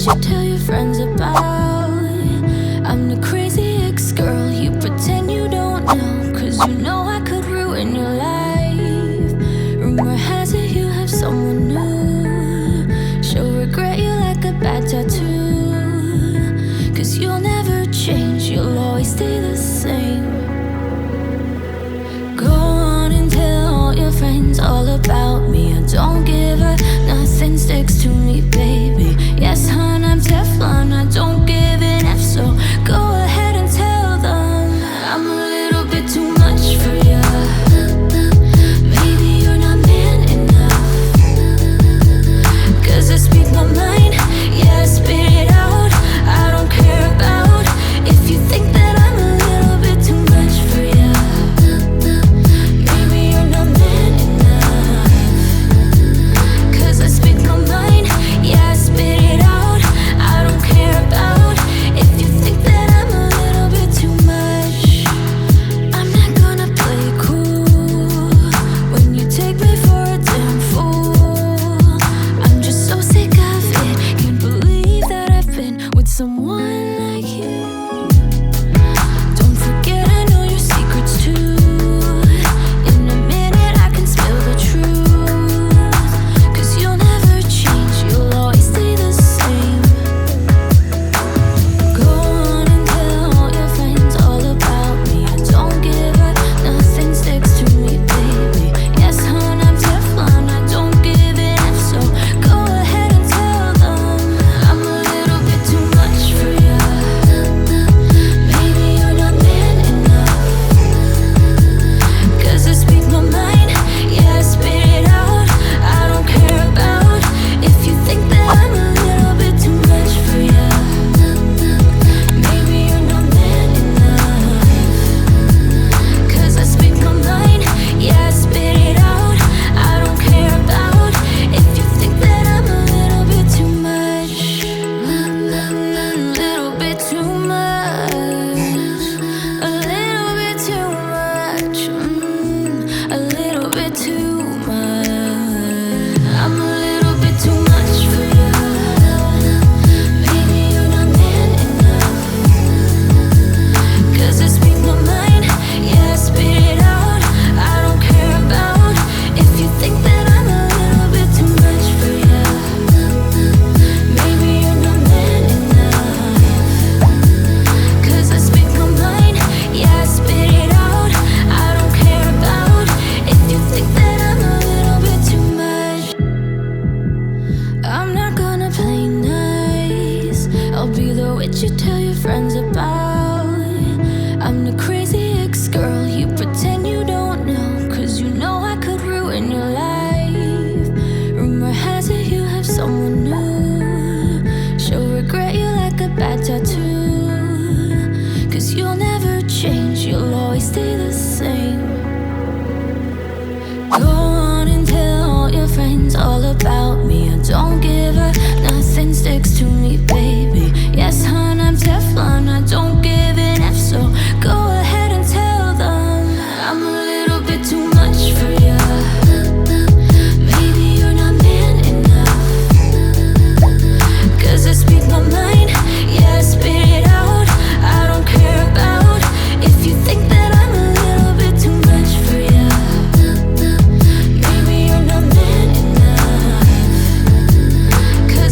you tell your friends about. I'm the crazy ex-girl you pretend you don't know, 'cause you know I could ruin your life. Rumor has it you have someone new. She'll regret you like a bad tattoo, 'cause you'll never change, you'll always stay the same. Go on and tell all your friends all about me. I don't give a nothing sticks to me, baby. Yes, hon, I'm Teflon, I don't give an F, so go ahead and tell them I'm a little bit too much for ya. Maybe you're not man enough, 'cause I speak my mind, yeah, I spit it out. I don't care about if you think that I'm a little bit too much for ya. Maybe you're not man enough, 'cause I speak my mind, yeah, I spit it out. I don't care about if you think that I'm a little bit too much. I'm not gonna play cool when you take me for a damn fool. I'm just so sick of it, can't believe that I've been with someone like you. Don't forget I know your secrets too. In a minute I can spill the truth, 'cause you'll never change, you'll always stay the same. Go on and tell all your friends all about me. I don't give a nothing sticks to me, baby. Yes, hon, I'm Teflon, I don't give an F, so go ahead and tell them I'm a little bit too much for ya. Maybe you're not man enough, 'cause I speak my mind, yeah, I spit it out. I don't care about if you think that I'm a little bit too much for ya. Maybe you're not man enough, 'cause I speak my mind, yeah, I spit it out. I don't care about if you think that I'm a little bit too much. Little bit too much. A little bit too much. A little bit too much. I'm a little bit too much for ya. Maybe you're not man enough, 'cause I speak my mind, yeah, I spit it out. I don't care about if you think that I'm a little bit too much for ya. Maybe you're not man enough, 'cause I speak my mind, yeah, I spit it out. I don't care about if you think that I'm a little bit too much. I'm not gonna play nice, I'll be the witch you tell your friends about. I'm the crazy ex-girl you pretend you don't know, 'cause you know I could ruin your life. Rumor has it you have someone new. She'll regret you like a bad tattoo, 'cause you'll never change, you'll always stay the same. Go on and tell all your friends all about me. I don't give a nothing sticks to me, baby. Yes, hon, I'm Teflon, I don't give an F, so go ahead and tell them I'm a little bit too much for ya. Maybe you're not man enough, 'cause I speak my mind, yeah, I spit it out. I don't care about if you think that I'm a little bit too much for ya. Maybe you're not man enough, 'cause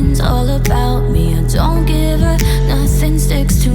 opinions all about me. I don't give a nothing sticks to